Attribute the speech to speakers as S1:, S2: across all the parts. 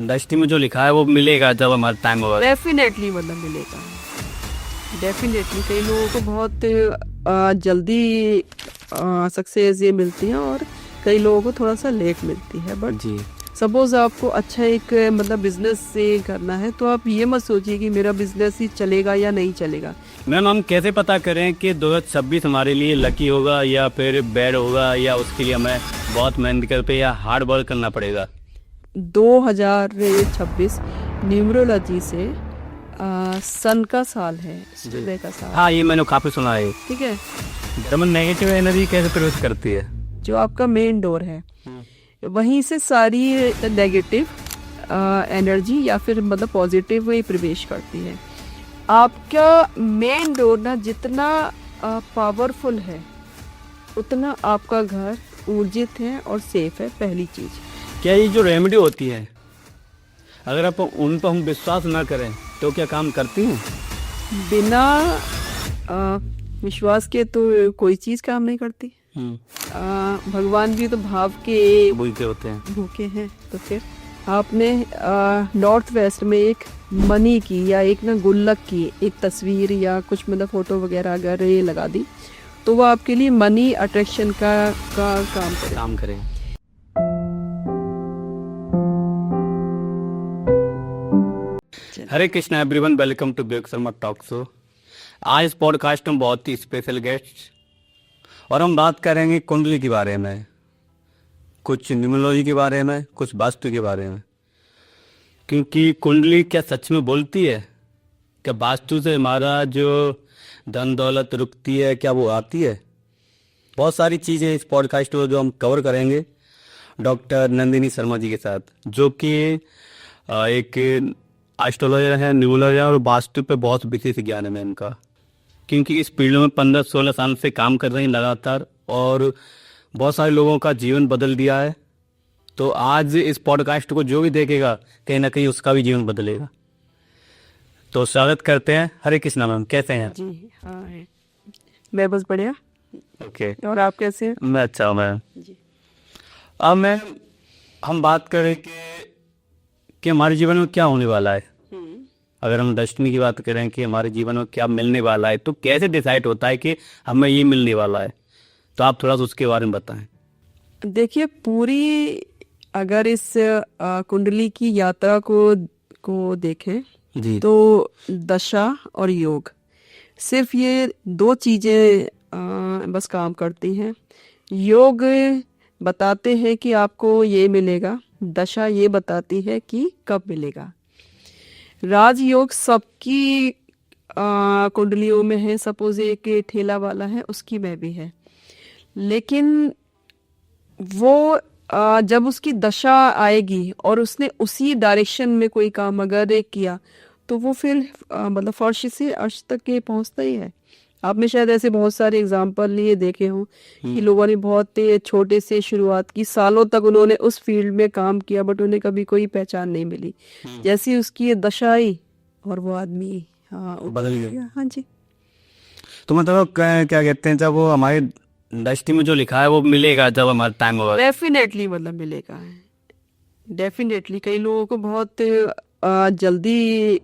S1: Industry में जो लिखा है वो मिलेगा जब हमारा टाइम होगा।
S2: डेफिनेटली मतलब मिलेगा, डेफिनेटली। कई लोगों को बहुत जल्दी सक्सेस ये मिलती है और कई लोगों को थोड़ा सा लेट मिलती है। बट
S1: जी
S2: सपोज आपको अच्छा एक मतलब बिजनेस से करना है तो आप ये मत सोचिए कि मेरा बिजनेस ही चलेगा या नहीं चलेगा।
S1: मैम, हम कैसे पता करें कि 2026 हमारे लिए लकी होगा या फिर बैड होगा, या उसके लिए हमें बहुत मेहनत करके या हार्ड वर्क करना पड़ेगा?
S2: 2026 न्यूमरोलॉजी से सन का साल है, सूर्य का साल।
S1: हाँ, ये मैंने काफ़ी सुना है।
S2: ठीक है,
S1: घर में नेगेटिव एनर्जी कैसे प्रवेश करती है?
S2: जो आपका मेन डोर है वहीं से सारी नेगेटिव एनर्जी या फिर मतलब पॉजिटिव वही प्रवेश करती है। आपका मेन डोर ना जितना पावरफुल है उतना आपका घर ऊर्जित है और सेफ है। पहली चीज,
S1: क्या ये जो रेमेडी होती है, अगर आप उन पर हम विश्वास ना करें तो क्या काम करती हैं?
S2: बिना विश्वास के तो कोई चीज काम नहीं करती। भगवान भी तो भाव के
S1: भूखे होते हैं।
S2: भूखे हैं। तो फिर आपने नॉर्थ वेस्ट में एक मनी की या एक ना गुल्लक की एक तस्वीर या कुछ मतलब फोटो वगैरह अगर ये लगा दी तो वो आपके लिए मनी अट्रैक्शन का काम करें।
S1: Hare Krishna everyone, welcome to Vivek Sharma talk show. आज इस पॉडकास्ट में बहुत ही स्पेशल गेस्ट और हम बात करेंगे कुंडली के बारे में, कुछ न्यूमरोलॉजी के बारे में, कुछ वास्तु के बारे में। क्योंकि कुंडली क्या सच में बोलती है? क्या वास्तु से हमारा जो धन दौलत रुकती है, क्या वो आती है? बहुत सारी चीज़ें इस पॉडकास्ट में जो हम कवर करेंगे डॉक्टर नंदिनी शर्मा जी के साथ, जो कि एक एस्ट्रोलॉजर है, न्यूमरोलॉजर है और वास्तु पे बहुत विशेष ज्ञान है इनका। क्योंकि इस फील्ड में 15-16 साल से काम कर रहे हैं लगातार और बहुत सारे लोगों का जीवन बदल दिया है। तो आज इस पॉडकास्ट को जो भी देखेगा कहीं ना कहीं उसका भी जीवन बदलेगा। तो स्वागत करते हैं। हरे कृष्णा मैम, कैसे हैं?
S2: जी हाँ है। मैं बस बढ़िया।
S1: ओके,
S2: और आप कैसे हैं?
S1: मैं अच्छा हूँ मैम।
S2: जी।
S1: अब मैम हम बात करें कि हमारे जीवन में क्या होने वाला है। अगर हम डेस्टिनी की बात करें कि हमारे जीवन में क्या मिलने वाला है, तो कैसे डिसाइड होता है कि हमें ये मिलने वाला है? तो आप थोड़ा सा उसके बारे में बताएं।
S2: देखिए, पूरी अगर इस कुंडली की यात्रा को देखें
S1: जी
S2: तो दशा और योग सिर्फ ये दो चीजें बस काम करती हैं। योग बताते हैं कि आपको ये मिलेगा, दशा ये बताती है कि कब मिलेगा। राजयोग सबकी कुंडलियों में है। सपोज एक ठेला वाला है, उसकी में भी है, लेकिन वो जब उसकी दशा आएगी और उसने उसी डायरेक्शन में कोई काम अगर एक किया तो वो फिर मतलब फर्श से अर्श तक के पहुंचता ही है। आपने शायद ऐसे बहुत सारे एग्जाम्पल ये देखे हों कि लोगों ने बहुत छोटे से शुरुआत की, सालों तक उन्होंने उस फील्ड में काम किया बट उन्हें कभी कोई पहचान नहीं मिली। जैसी उसकी ये दशा आई और वो आदमी
S1: बदल गया।
S2: हाँ जी।
S1: तो मतलब क्या कहते हैं, जब वो हमारे इंडस्ट्री में जो लिखा है वो मिलेगा जब हमारा टाइम होगा।
S2: डेफिनेटली मतलब मिलेगा, डेफिनेटली। कई लोगों को बहुत जल्दी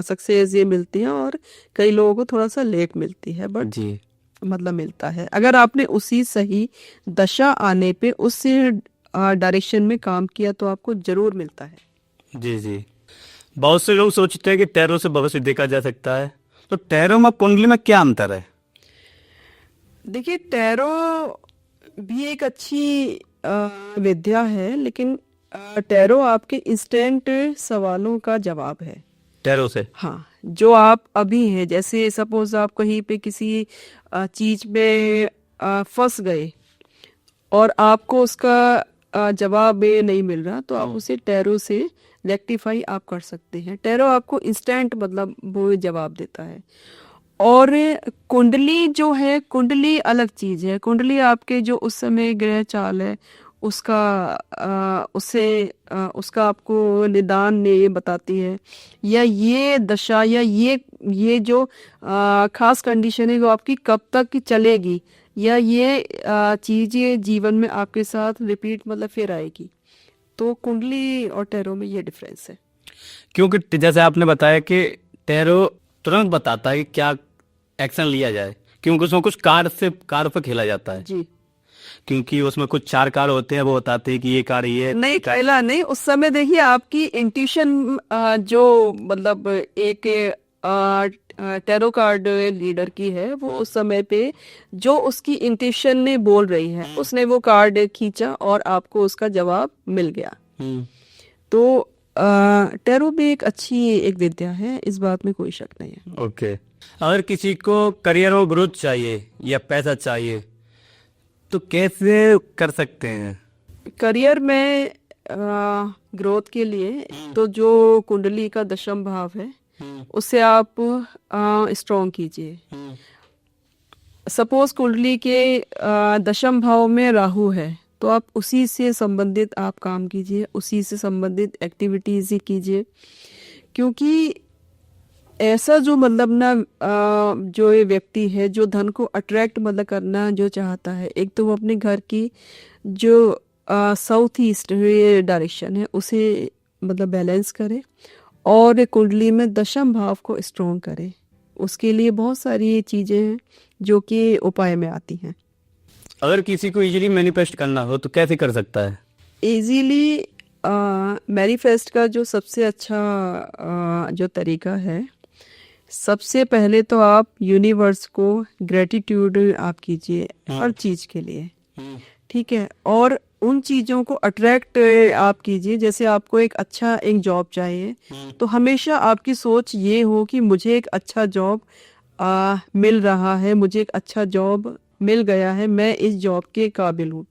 S2: सक्सेस ये मिलती है और कई लोगों को थोड़ा सा लेट मिलती है। बट
S1: जी
S2: मतलब मिलता है अगर आपने उसी सही दशा आने पे उस डायरेक्शन में काम किया तो आपको जरूर मिलता है।
S1: जी जी। बहुत से लोग सोचते हैं कि टैरो से भविष्य देखा जा सकता है, तो टैरो में कुंडली में क्या अंतर है?
S2: देखिए, टैरो भी एक अच्छी विद्या है, लेकिन टैरो आपके इंस्टेंट सवालों का जवाब है।
S1: टैरो से
S2: हाँ, जो आप अभी हैं, जैसे सपोज आप कहीं पे किसी चीज में फंस गए और आपको उसका जवाब नहीं मिल रहा तो आप उसे टैरो से रेक्टिफाई आप कर सकते हैं। टैरो आपको इंस्टेंट मतलब वो जवाब देता है। और कुंडली जो है, कुंडली अलग चीज है। कुंडली आपके जो उस समय ग्रह चाल है उसका आपको निदान ये बताती है, या ये दशा या ये जो खास कंडीशन है वो आपकी कब तक चलेगी, या ये चीजें जीवन में आपके साथ रिपीट मतलब फिर आएगी। तो कुंडली और टैरो में ये डिफरेंस है।
S1: क्योंकि जैसे आपने बताया कि टैरो तुरंत बताता है कि क्या एक्शन लिया जाए, क्योंकि उसमें कुछ कार्ड पे खेला जाता है,
S2: जी
S1: क्योंकि उसमें कुछ 4 कार्ड होते हैं, वो बताते हैं कि ये कार्ड ये
S2: नहीं, पहला नहीं, उस समय देखिए आपकी इंट्यूशन जो मतलब एक टैरो कार्ड लीडर की है, वो उस समय पे जो उसकी इंट्यूशन ने बोल रही है, उसने वो कार्ड खींचा और आपको उसका जवाब मिल गया। तो टैरो भी एक अच्छी एक विद्या है, इस बात में कोई शक नहीं है।
S1: ओके। अगर किसी को करियर में ग्रोथ चाहिए या पैसा चाहिए तो कैसे कर सकते हैं?
S2: करियर में ग्रोथ के लिए तो जो कुंडली का दशम भाव है उसे आप स्ट्रॉन्ग कीजिए। सपोज कुंडली के दशम भाव में राहु है, तो आप उसी से संबंधित आप काम कीजिए, उसी से संबंधित एक्टिविटीज ही कीजिए। क्योंकि ऐसा जो मतलब ना जो ये व्यक्ति है जो धन को अट्रैक्ट मतलब करना जो चाहता है, एक तो वो अपने घर की जो साउथ ईस्ट डायरेक्शन है उसे मतलब बैलेंस करे और कुंडली में दशम भाव को स्ट्रॉन्ग करे। उसके लिए बहुत सारी चीजें हैं जो कि उपाय में आती हैं।
S1: अगर किसी को इजीली मैनिफेस्ट करना हो तो कैसे कर सकता है?
S2: इजीली मैनिफेस्ट का जो सबसे अच्छा जो तरीका है, सबसे पहले तो आप यूनिवर्स को ग्रेटिट्यूड आप कीजिए हर चीज के लिए, ठीक है। और उन चीजों को अट्रैक्ट आप कीजिए। जैसे आपको एक अच्छा एक जॉब चाहिए, तो हमेशा आपकी सोच ये हो कि मुझे एक अच्छा जॉब मिल रहा है, मुझे एक अच्छा जॉब मिल गया है, मैं इस जॉब के काबिल हूँ।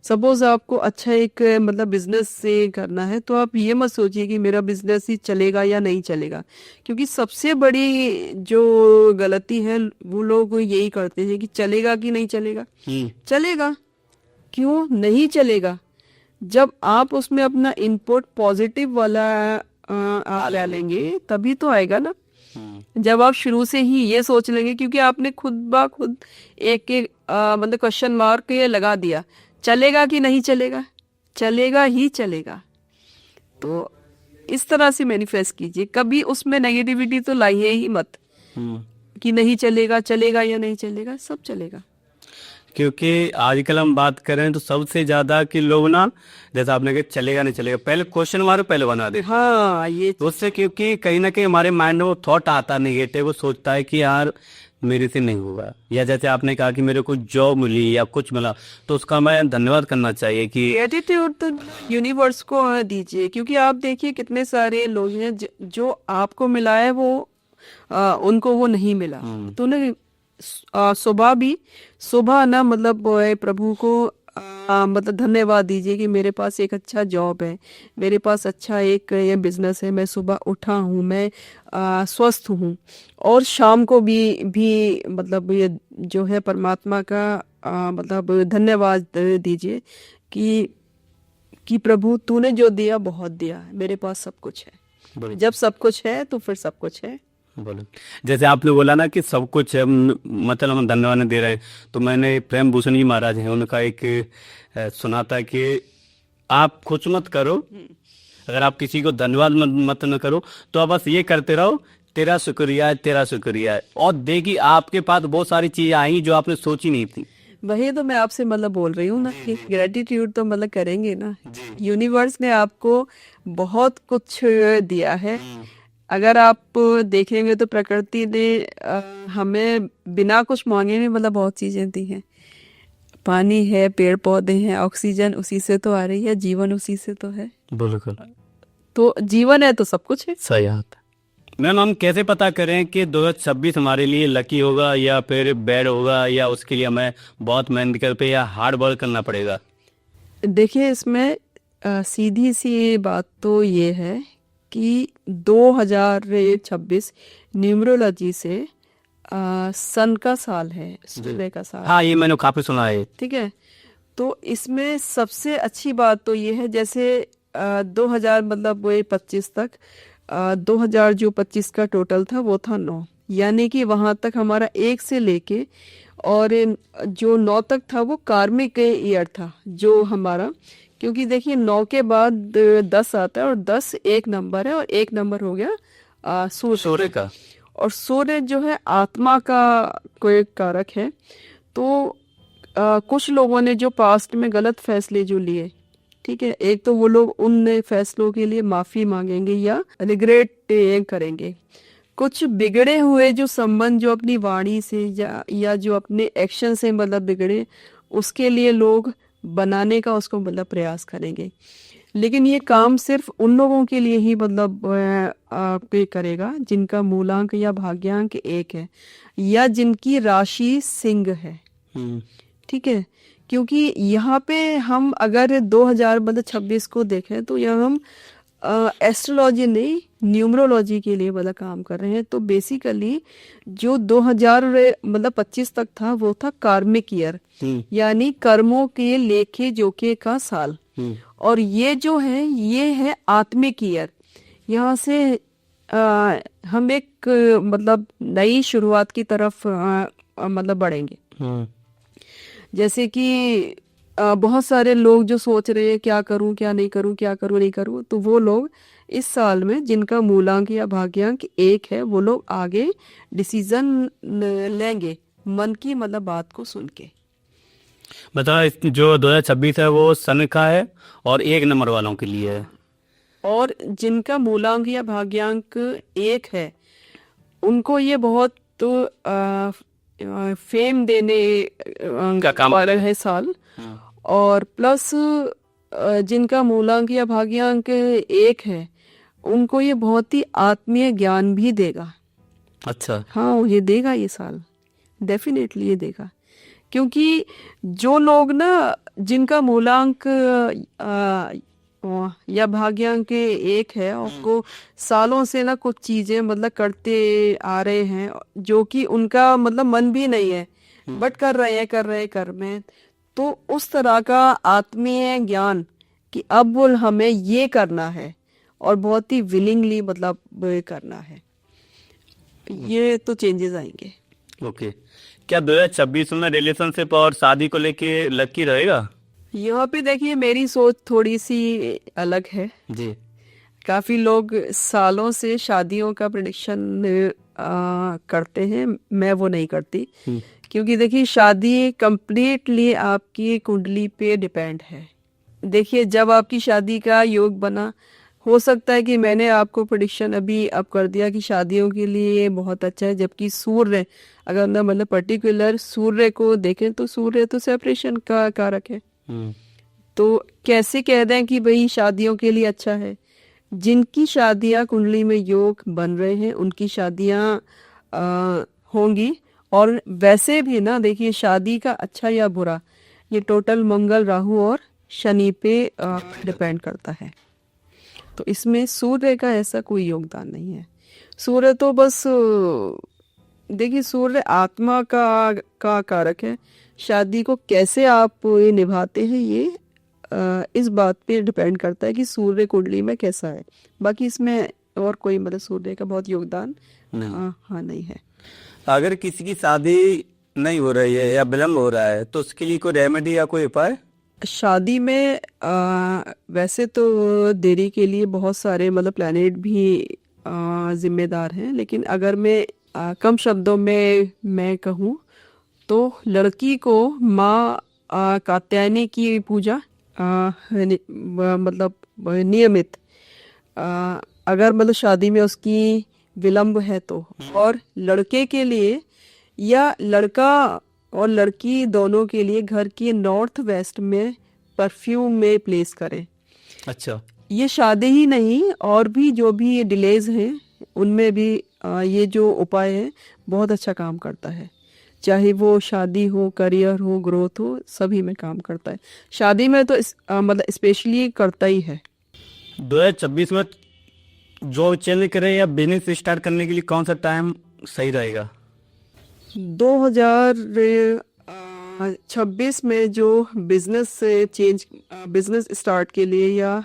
S2: सपोज आपको अच्छा एक मतलब बिजनेस से करना है, तो आप ये मत सोचिए कि मेरा बिजनेस ही चलेगा या नहीं चलेगा, क्योंकि सबसे बड़ी जो गलती है वो लोग यही करते हैं कि चलेगा कि नहीं चलेगा। चलेगा, क्यों नहीं चलेगा? जब आप उसमें अपना इनपुट पॉजिटिव वाला आप डालेंगे तभी तो आएगा ना। जब आप शुरू से ही ये सोच लेंगे, क्योंकि आपने खुद ब खुद एक मतलब क्वेश्चन मार्क ये लगा दिया, चलेगा कि नहीं चलेगा, चलेगा ही चलेगा। तो इस तरह से मैनिफेस्ट कीजिए, कभी उसमें नेगेटिविटी तो लाइए ही मत कि नहीं चलेगा, चलेगा या नहीं चलेगा, सब चलेगा।
S1: क्योंकि आजकल हम बात करें तो सबसे ज्यादा कि लोग ना, जैसा आपने कहा चलेगा नहीं चलेगा, पहले क्वेश्चन मार्क पहले बना दे।
S2: हाँ, ये
S1: तो उससे क्योंकि कहीं ना कहीं हमारे माइंड में वो थॉट आता नेगेटिव, वो सोचता है कि यार मेरे से नहीं होगा। या जैसे आपने कहा कि मेरे को जॉब मिली या कुछ मिला, तो उसका मैं धन्यवाद करना चाहिए कि
S2: एटीट्यूड तो यूनिवर्स को दीजिए। क्योंकि आप देखिए कितने सारे लोग हैं जो आपको मिला है वो उनको वो नहीं मिला। तो ना सुबह ना मतलब वो है, प्रभु को मतलब धन्यवाद दीजिए कि मेरे पास एक अच्छा जॉब है, मेरे पास अच्छा एक ये बिजनेस है, मैं सुबह उठा हूँ, मैं स्वस्थ हूँ। और शाम को भी मतलब ये जो है परमात्मा का मतलब धन्यवाद दीजिए कि प्रभु तूने जो दिया बहुत दिया है, मेरे पास सब कुछ है। जब सब कुछ है तो फिर सब कुछ है।
S1: बोलो, जैसे आपने बोला ना कि सब कुछ है, मतलब हम धन्यवाद नहीं दे रहे हैं, तो मैंने प्रेम भूषण जी महाराज हैं उनका एक सुना था कि आप कुछ मत करो, अगर आप किसी को धन्यवाद मत न करो, तो आप बस ये करते रहो, तेरा शुक्रिया है, तेरा शुक्रिया है, और देखिए आपके पास बहुत सारी चीजें आई जो आपने सोची नहीं थी।
S2: वही तो मैं आपसे मतलब बोल रही हूँ ना कि ग्रेटिट्यूड तो मतलब करेंगे ना। यूनिवर्स ने आपको बहुत कुछ दिया है। अगर आप देखेंगे तो प्रकृति ने हमें बिना कुछ मांगे भी मतलब बहुत चीजें दी हैं। पानी है, पेड़ पौधे हैं, ऑक्सीजन उसी से तो आ रही है, जीवन उसी से तो है।
S1: बिल्कुल,
S2: तो जीवन है तो सब कुछ है।
S1: सही बात है। मैम, हम कैसे पता करें कि 2026 हमारे लिए लकी होगा या फिर बैड होगा, या उसके लिए हमें बहुत मेहनत कर पे या हार्ड वर्क करना पड़ेगा?
S2: देखिए इसमें सीधी सी बात तो ये है कि 2026 न्यूमरोलॉजी से सन का साल है, सूर्य का साल।
S1: हाँ, ये मैंने काफी सुना है।
S2: ठीक है, तो इसमें सबसे अच्छी बात तो ये है, जैसे 2000 मतलब वो 25 तक 2000 जो 25 का टोटल था वो था 9, यानी कि वहां तक हमारा 1 से लेके और जो 9 तक था वो कार्मिक ईयर था जो हमारा, क्योंकि देखिए 9 के बाद 10 आता है और 10 एक नंबर है और एक नंबर हो गया सूर्य।
S1: सूर्य का।
S2: और सूर्य जो है आत्मा का कोई कारक है। तो कुछ लोगों ने जो पास्ट में गलत फैसले जो लिए, ठीक है, एक तो वो लोग उन फैसलों के लिए माफी मांगेंगे या रिग्रेट करेंगे। कुछ बिगड़े हुए जो संबंध जो अपनी वाणी से या जो अपने एक्शन से मतलब बिगड़े, उसके लिए लोग बनाने का उसको मतलब प्रयास करेंगे। लेकिन ये काम सिर्फ उन लोगों के लिए ही मतलब पे करेगा जिनका मूलांक या भाग्यांक 1 है या जिनकी राशि सिंह है। ठीक है, क्योंकि यहाँ पे हम अगर 2026 को देखें तो यहाँ हम एस्ट्रोलॉजी नहीं न्यूमरोलॉजी के लिए मतलब काम कर रहे हैं। तो बेसिकली जो 2025 तक था वो था कार्मिक ईयर, यानी कर्मों के लेखे जोखे का साल। और ये जो है ये है आत्मिक ईयर। यहाँ से हम एक मतलब नई शुरुआत की तरफ मतलब बढ़ेंगे। जैसे कि बहुत सारे लोग जो सोच रहे हैं क्या करूं क्या नहीं करूं, क्या करूं नहीं करूं, तो वो लोग इस साल में जिनका मूलांक या भाग्यांक 1 है वो लोग आगे डिसीजन लेंगे मन की मतलब बात को सुन के।
S1: बताओ, जो 2026 है वो सन का है और 1 नंबर वालों के लिए है।
S2: और जिनका मूलांक या भाग्यांक 1 है उनको ये बहुत फेम देने
S1: का काम
S2: वाला है साल। और प्लस जिनका मूलांक या भाग्यांक 1 है उनको ये बहुत ही आत्मीय ज्ञान भी देगा।
S1: अच्छा।
S2: हाँ, ये देगा ये साल, डेफिनेटली ये देगा। क्योंकि जो लोग ना जिनका मूलांक या भाग्यांक 1 है उनको सालों से ना कुछ चीजें मतलब करते आ रहे हैं जो कि उनका मतलब मन भी नहीं है, बट कर रहे हैं कर में। तो उस तरह का आत्मीय ज्ञान कि अब वो हमें ये करना है और बहुत ही विलिंगली मतलब करना है, ये तो चेंजेस आएंगे।
S1: ओके। क्या 2026 में रिलेशनशिप और शादी को लेके लकी रहेगा?
S2: यहाँ पे देखिए मेरी सोच थोड़ी सी अलग है
S1: जी।
S2: काफी लोग सालों से शादियों का प्रेडिक्शन करते हैं, मैं वो नहीं करती। क्योंकि देखिए शादी कंप्लीटली आपकी कुंडली पे डिपेंड है। देखिए जब आपकी शादी का योग बना, हो सकता है कि मैंने आपको प्रेडिक्शन अभी अब कर दिया कि शादियों के लिए बहुत अच्छा है, जबकि सूर्य अगर ना मतलब पर्टिकुलर सूर्य को देखें तो सूर्य तो सेपरेशन का कारक है। तो कैसे कह दें कि भाई शादियों के लिए अच्छा है? जिनकी शादियां कुंडली में योग बन रहे हैं उनकी शादियां होंगी। और वैसे भी ना देखिए शादी का अच्छा या बुरा ये टोटल मंगल राहु और शनि पे डिपेंड करता है। तो इसमें सूर्य का ऐसा कोई योगदान नहीं है। सूर्य तो बस देखिए सूर्य आत्मा का कारक है। शादी को कैसे आप निभाते हैं ये इस बात पे डिपेंड करता है कि सूर्य कुंडली में कैसा है। बाकी इसमें और कोई मतलब सूर्य का बहुत योगदान नहीं है।
S1: अगर किसी की शादी नहीं हो रही है या विलम्ब हो रहा है तो उसके लिए कोई रेमेडी या कोई उपाय?
S2: शादी में वैसे तो देरी के लिए बहुत सारे मतलब प्लैनेट भी जिम्मेदार हैं, लेकिन अगर मैं कम शब्दों में मैं कहूँ तो लड़की को माँ कात्यायनी की पूजा मतलब नियमित अगर मतलब शादी में उसकी विलम्ब है तो, और लड़के के लिए या लड़का और लड़की दोनों के लिए घर के नॉर्थ वेस्ट में परफ्यूम में प्लेस करें।
S1: अच्छा।
S2: ये शादी ही नहीं और भी जो भी डिलेज हैं उनमें भी ये जो उपाय है बहुत अच्छा काम करता है। चाहे वो शादी हो, करियर हो, ग्रोथ हो, सभी में काम करता है। शादी में तो मतलब स्पेशली करता ही है।
S1: 2026 में जॉब चेंज करें या बिजनेस स्टार्ट करने के लिए कौन सा टाइम सही रहेगा?
S2: 2026 में जो बिजनेस स्टार्ट के लिए या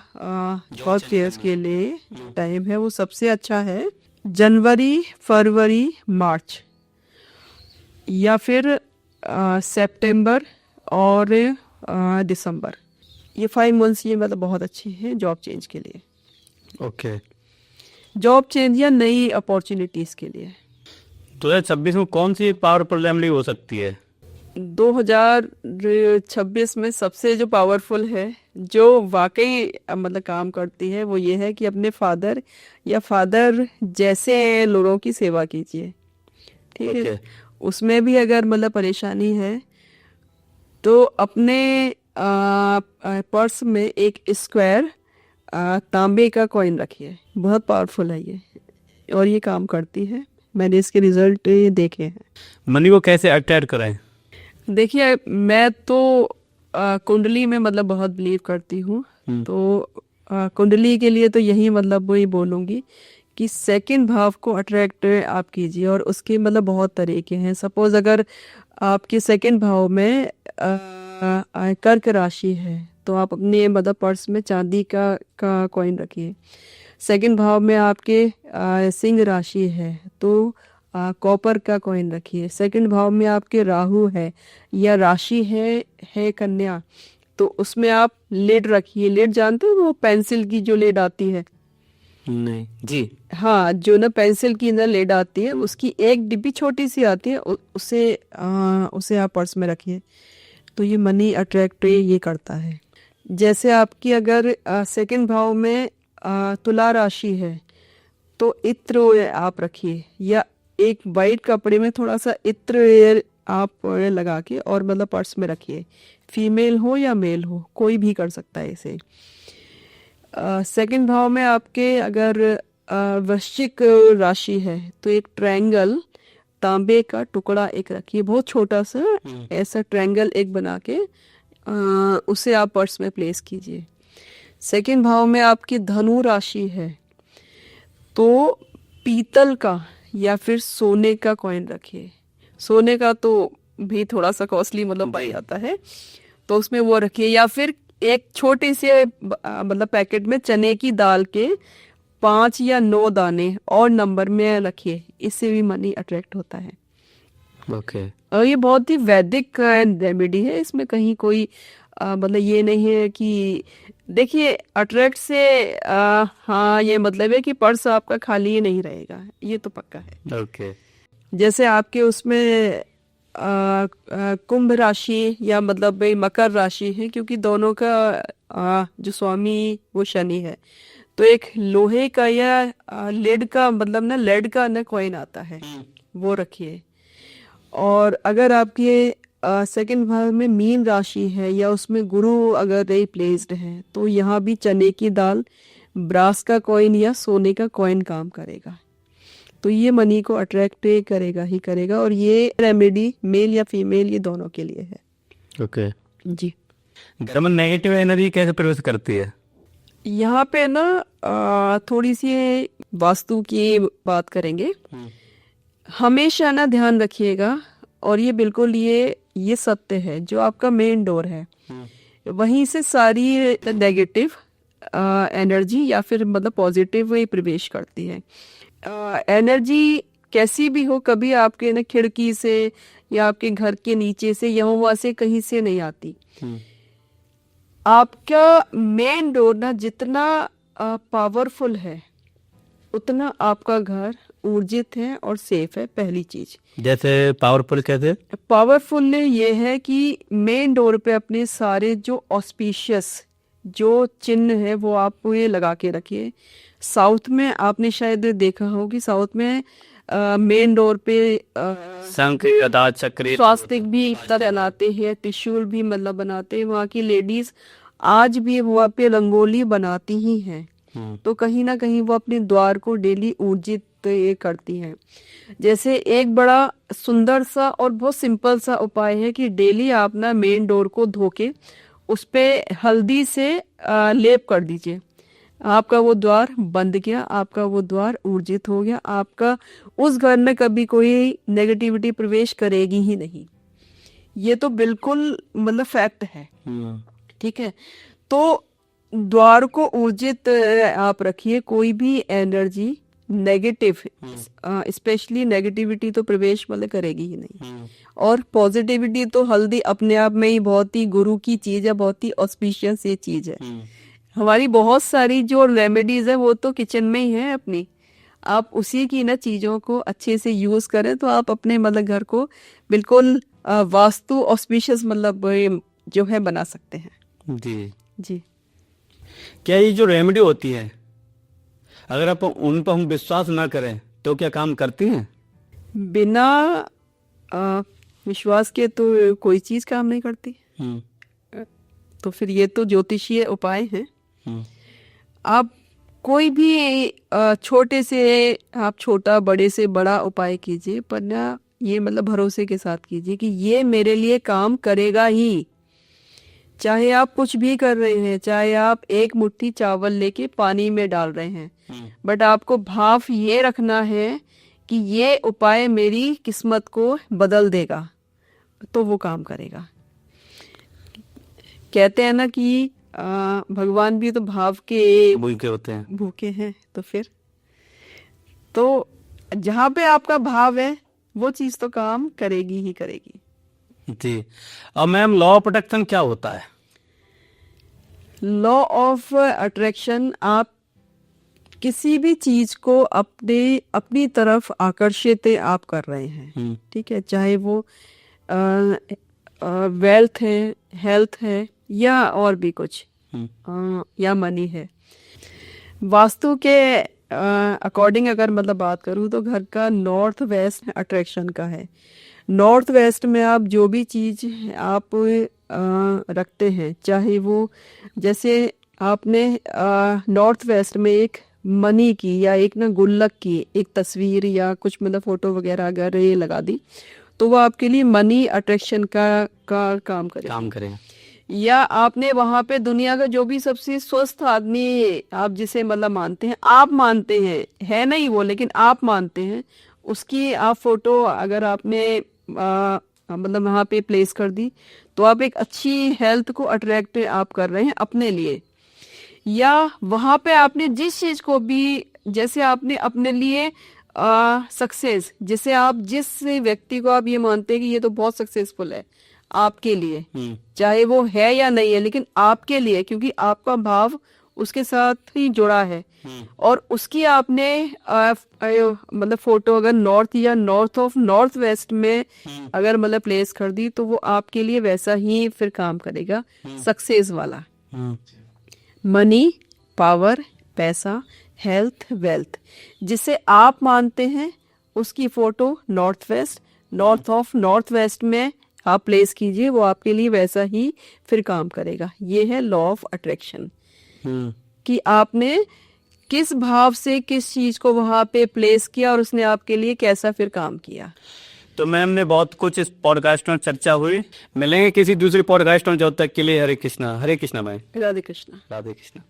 S2: जॉब फेयर्स के लिए टाइम है वो सबसे अच्छा है जनवरी, फरवरी, मार्च या फिर सितंबर और दिसंबर। ये 5 मंथ्स ये मतलब बहुत अच्छे हैं जॉब चेंज के लिए,
S1: ओके।
S2: जॉब चेंज या नई अपॉर्चुनिटीज के लिए।
S1: 2026 में कौन सी पावरफुल रेमेडी हो सकती है?
S2: 2026 में सबसे जो पावरफुल है, जो वाकई मतलब काम करती है, वो ये है कि अपने फादर या फादर जैसे लोगों की सेवा कीजिए। ठीक है,
S1: ओके।
S2: उसमें भी अगर मतलब परेशानी है तो अपने पर्स में एक स्क्वायर तांबे का कॉइन रखिए, बहुत पावरफुल है ये और ये काम करती है, मैंने इसके रिजल्ट देखे हैं।
S1: मनी को कैसे अट्रैक्ट करें?
S2: देखिए मैं तो कुंडली में मतलब बहुत बिलीव करती हूँ, तो कुंडली के लिए तो यही मतलब वही बोलूँगी कि सेकंड भाव को अट्रैक्ट आप कीजिए, और उसके मतलब बहुत तरीके हैं। सपोज अगर आपके सेकंड भाव में कर्क राशि है तो आप अपने मतलब पर्स में चांदी का कॉइन रखिए। सेकंड भाव में आपके सिंह राशि है तो कॉपर का कॉइन रखिए। सेकंड भाव में आपके राहु है या राशि है कन्या, तो उसमें आप लेड रखिए। लेड जानते हो, वो पेंसिल की जो लेड आती है?
S1: नहीं जी।
S2: हाँ, जो ना पेंसिल की अंदर लेड आती है, उसकी एक डिब्बी छोटी सी आती है, उसे आप पर्स में रखिए, तो ये मनी अट्रैक्ट ये करता है। जैसे आपकी अगर सेकंड भाव में तुला राशि है तो इत्र आप रखिए, या एक वाइट कपड़े में थोड़ा सा इत्र आप लगा के और मतलब पर्स में रखिए। फीमेल हो या मेल हो, कोई भी कर सकता है इसे। सेकंड भाव में आपके अगर वृश्चिक राशि है तो एक ट्रायंगल तांबे का टुकड़ा एक रखिए, बहुत छोटा सा ऐसा ट्रायंगल एक बना के उसे आप पर्स में प्लेस कीजिए। सेकंड भाव में आपकी धनु राशि है तो पीतल का या फिर सोने का कॉइन रखिए। सोने का तो भी थोड़ा सा कॉस्टली मतलब पड़ जाता है, तो उसमें वो रखिए, या फिर एक छोटे से मतलब पैकेट में चने की दाल के 5 या 9 दाने और नंबर में रखिए, इससे भी मनी अट्रैक्ट होता है।
S1: ओके।
S2: और ये बहुत ही वैदिक रेमेडी है, इसमें कहीं कोई मतलब ये नहीं है कि देखिए अट्रैक्ट से हाँ ये मतलब है कि पर्स आपका खाली ही नहीं रहेगा, ये तो पक्का है।
S1: ओके।
S2: जैसे आपके उसमें कुंभ राशि या मतलब भाई मकर राशि है, क्योंकि दोनों का जो स्वामी वो शनि है, तो एक लोहे का या लेड का मतलब ना लेड का ना कॉइन आता है, वो रखिए। और अगर आपके सेकंड भाव में मीन राशि है या उसमें गुरु अगर रे प्लेस्ड है तो यहाँ भी चने की दाल, ब्रास का कॉइन या सोने का कॉइन काम करेगा, तो ये मनी को अट्रैक्ट करेगा ही करेगा। और ये रेमेडी मेल या फीमेल ये दोनों के लिए है।
S1: ओके
S2: जी,
S1: घर में नेगेटिव एनर्जी कैसे प्रवेश करती है?
S2: यहाँ पे ना थोड़ी सी वास्तु की बात करेंगे। हमेशा ना ध्यान रखिएगा, और ये बिल्कुल ये सत्य है, जो आपका मेन डोर है वहीं से सारी नेगेटिव एनर्जी या फिर मतलब पॉजिटिव वही प्रवेश करती है। एनर्जी कैसी भी हो, कभी आपके ना खिड़की से या आपके घर के नीचे से या वहां से कहीं से नहीं आती। आपका मेन डोर ना जितना पावरफुल है उतना आपका घर ऊर्जित है और सेफ है, पहली चीज।
S1: जैसे पावरफुल कैसे?
S2: पावरफुल ने ये है कि मेन डोर पे अपने सारे जो ऑस्पिशियस जो चिन्ह है वो आप ये लगा के रखिए। साउथ में आपने शायद देखा हो कि साउथ में मेन डोर पे
S1: शंख गदा चक्र
S2: स्वास्तिक भी बनाते हैं, त्रिशूल भी मतलब बनाते हैं। वहाँ की लेडीज आज भी वहाँ पे रंगोली बनाती ही हैं, तो कहीं ना कहीं वो अपने द्वार को डेली ऊर्जित ये करती हैं। जैसे एक बड़ा सुंदर सा और बहुत सिंपल सा उपाय है कि डेली आप ना मेन डोर को धो के उस पे हल्दी से लेप कर दीजिए, आपका वो द्वार बंद गया, आपका वो द्वार ऊर्जित हो गया, आपका उस घर में कभी कोई नेगेटिविटी प्रवेश करेगी ही नहीं। ये तो बिल्कुल मतलब फैक्ट है। ठीक है, तो द्वार को ऊर्जित आप रखिए, कोई भी एनर्जी नेगेटिव, स्पेशली नेगेटिविटी तो प्रवेश मतलब करेगी ही नहीं। और पॉजिटिविटी तो हल्दी अपने आप में ही बहुत ही गुरु की चीज है, बहुत ही ऑस्पिशियस ये चीज है। हमारी बहुत सारी जो रेमेडीज है वो तो किचन में ही है अपनी, आप उसी की ना चीजों को अच्छे से यूज करें तो आप अपने मतलब घर को बिल्कुल वास्तु ऑस्पिशियस मतलब जो है बना सकते हैं।
S1: जी
S2: जी।
S1: क्या ये जो रेमेडी होती है, अगर आप उन पर हम विश्वास ना करें तो क्या काम करती हैं?
S2: बिना विश्वास के तो कोई चीज काम नहीं करती। तो फिर ये तो ज्योतिषीय उपाय हैं। आप कोई भी छोटे से आप छोटा, बड़े से बड़ा उपाय कीजिए, पर ना ये मतलब भरोसे के साथ कीजिए कि ये मेरे लिए काम करेगा ही। चाहे आप कुछ भी कर रहे हैं, चाहे आप एक मुट्ठी चावल लेके पानी में डाल रहे हैं, बट आपको भाव ये रखना है कि ये उपाय मेरी किस्मत को बदल देगा, तो वो काम करेगा। कहते हैं ना कि भगवान भी तो भाव के
S1: भूखे होते हैं।
S2: भूखे हैं। तो फिर तो जहाँ पे आपका भाव है वो चीज तो काम करेगी ही करेगी।
S1: जी। अब मैम, लॉ ऑफ अट्रैक्शन क्या होता है?
S2: लॉ ऑफ अट्रैक्शन, आप किसी भी चीज को अपनी तरफ आकर्षित आप कर रहे हैं, ठीक है, चाहे वो वेल्थ है, हेल्थ है, या और भी कुछ, या मनी है। वास्तु के अकॉर्डिंग अगर मतलब बात करूँ तो घर का नॉर्थ वेस्ट अट्रैक्शन का है। नॉर्थ वेस्ट में आप जो भी चीज आप रखते हैं, चाहे वो जैसे आपने नॉर्थ वेस्ट में एक मनी की या एक ना गुल्लक की एक तस्वीर या कुछ मतलब फोटो वगैरह अगर ये लगा दी तो वो आपके लिए मनी अट्रैक्शन का काम करेगा। या आपने वहां पे दुनिया का जो भी सबसे स्वस्थ आदमी आप जिसे मतलब मानते हैं, आप मानते हैं, है नहीं वो, लेकिन आप मानते हैं, उसकी आप फोटो अगर आपने मतलब वहां पे प्लेस कर दी तो आप एक अच्छी हेल्थ को अट्रैक्ट आप कर रहे हैं अपने लिए। या वहां पे आपने जिस चीज को भी, जैसे आपने अपने लिए सक्सेस, जिसे आप जिस व्यक्ति को आप ये मानते हैं कि ये तो बहुत सक्सेसफुल है आपके लिए, चाहे वो है या नहीं है, लेकिन आपके लिए, क्योंकि आपका भाव उसके साथ ही जुड़ा है, और उसकी आपने मतलब फोटो अगर नॉर्थ या नॉर्थ ऑफ नॉर्थ वेस्ट में अगर मतलब प्लेस कर दी तो वो आपके लिए वैसा ही फिर काम करेगा, सक्सेस वाला। मनी, पावर, पैसा, हेल्थ, वेल्थ, जिसे आप मानते हैं उसकी photo north of north west में आप प्लेस कीजिए, वो आपके लिए वैसा ही फिर काम करेगा। ये है लॉ ऑफ अट्रैक्शन, कि आपने किस भाव से किस चीज को वहां पे प्लेस किया और उसने आपके लिए कैसा फिर काम किया।
S1: तो मैम ने बहुत कुछ इस पॉडकास्ट में चर्चा हुई, मिलेंगे किसी दूसरी पॉडकास्ट में, जब तक के लिए हरे कृष्णा मैम।
S2: राधे कृष्णा।
S1: राधे कृष्णा।